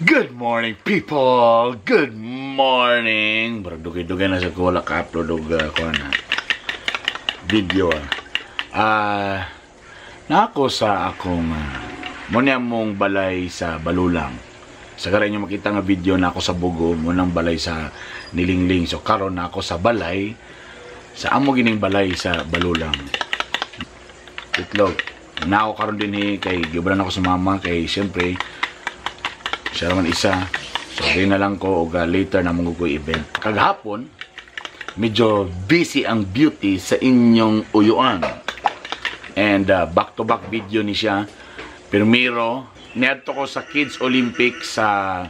Good morning, people! Good morning! Bro, dugay-dugay na sa ko ka-upload og video. Nako sa akong muna mong balay sa Balulang. Sa karon nyo makita nga video na ako sa Bugo, munang balay sa Nilingling. So karon na ako sa balay, sa amo gining balay sa Balulang. Itlog. Na ako karon din kay gibran ako sa mama kay siyempre siya naman isa. So, di na lang ko og later na mong event. Kagahapon, medyo busy ang beauty sa inyong uyuan. And back-to-back video ni siya. Primero, niadto ko sa Kids Olympics sa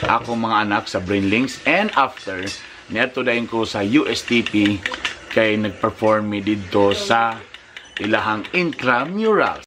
akong mga anak sa Brainlinks. And after, niadto dahin ko sa USTP kay nag-perform mi dito sa ilahang intramural.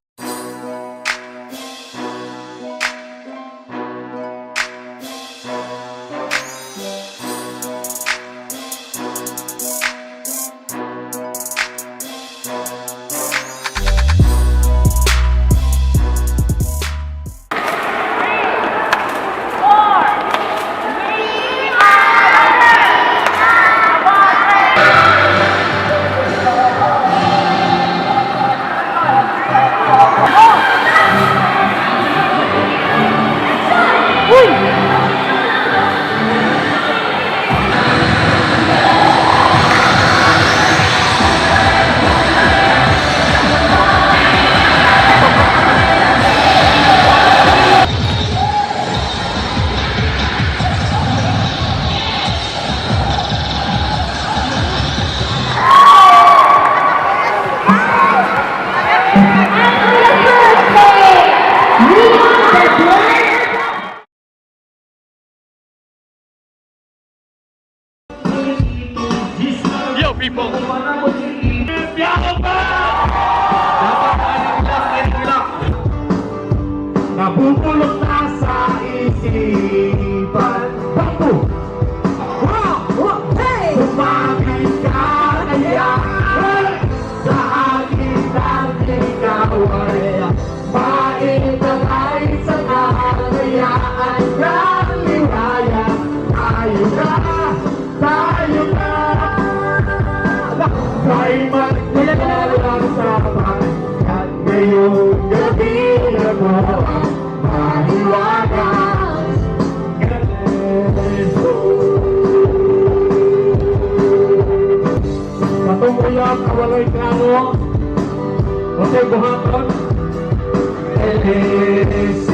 People! Nabubulok na sa isipan. Bato! Lumapit ka kaya sa akin ang ikaw ay maitangay sa kakayaan ng liwaya. Tayo na Kay magkakalang sa pagkat ngayong gabi ako maliwagas. Patungulak awalay klaro kasi buhaton LSC.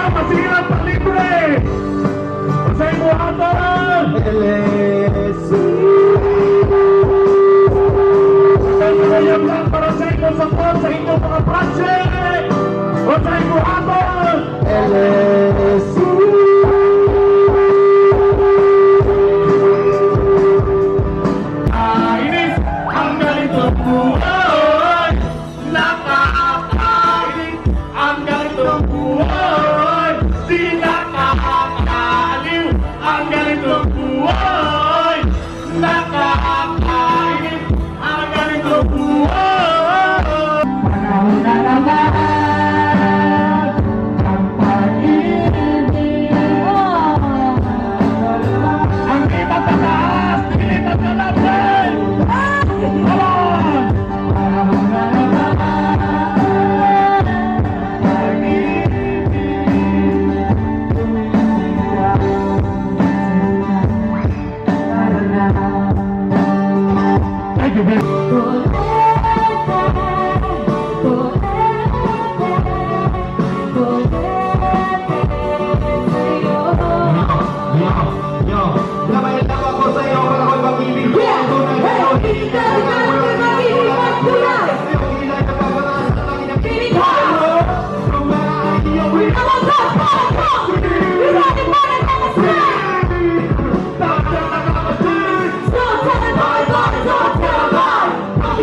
Masirap ang libre masay buhaton LSC. Kaya lang para sa inyo support sa inyong mga project masay buhaton LSC. Inis ang ganitong buhay, nakakainis ang ganitong buhay, di nakakaliw ang ganitong buhay, nakakainis ang ganitong buhay. Panahon na naman ang pag-ibig ang di matataas, di matalapin. Panahon na naman Thank you, man.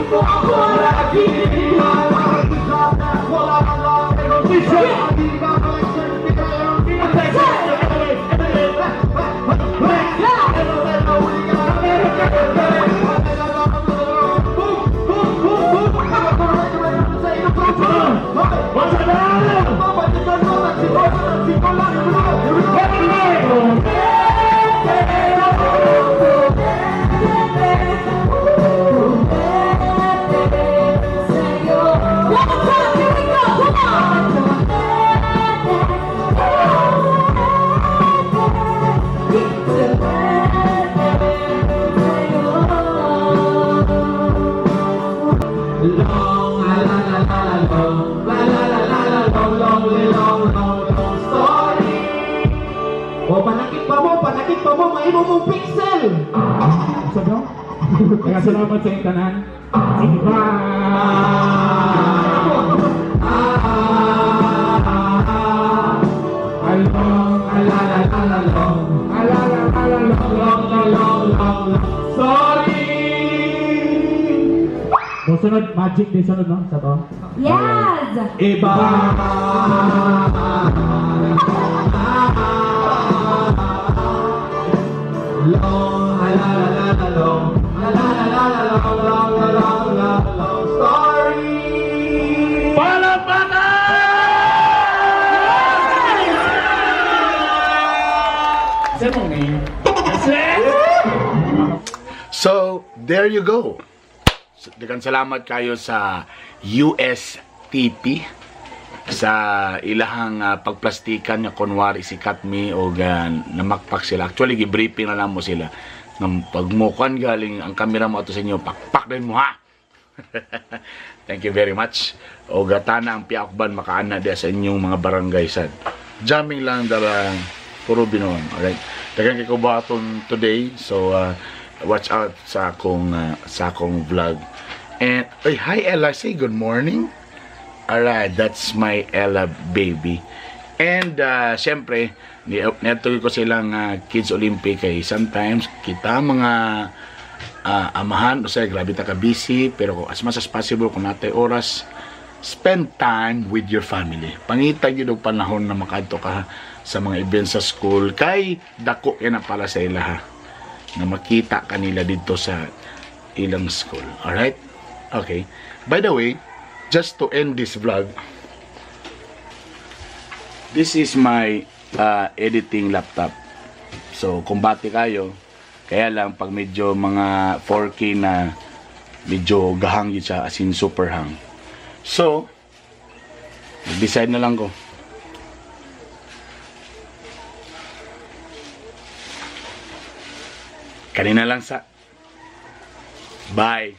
Go imo mong pixel. Sabi mo? Kaya salamat sa intanan. Sige ba? Sorry! Sunod, magic din sunod, no? Sa to? Yes! Iba! Sorry! Palakpakan! Say mo name. So, there you go. So, daghang salamat kayo sa USTP sa ilahang pagplastikan nga kunwari si Katmi o namakpak sila. Actually, gibriefing na lang mo sila. Ng pagmukan galing ang kamera mo ato sa inyo, pakpak din mo ha! Thank you very much. O gatana ang piakban makaana dia sa inyong mga barangay sad. Jamming lang dala puro binon. Alright? Daghang kay ko baton today. So, watch out sa akong vlog. And hi Ella, say good morning. Alright, that's my Ella baby. And syempre, netugid ko silang Kids Olympic kay sometimes kita mga amahan o say grabe ta ka busy, pero as much as possible kung natay oras, spend time with your family. Pangita gyud og panahon na makadto ka sa mga events sa school kay dako kay na pala sa ilaha na makita kanila dito sa ilang school. Alright? Okay. By the way, just to end this vlog, this is my editing laptop. So, kumbati kayo. Kaya lang, pag medyo mga 4K na medyo gahang yun siya, as in super hang. So, decide na lang ko. Kanina lang sa. Bye.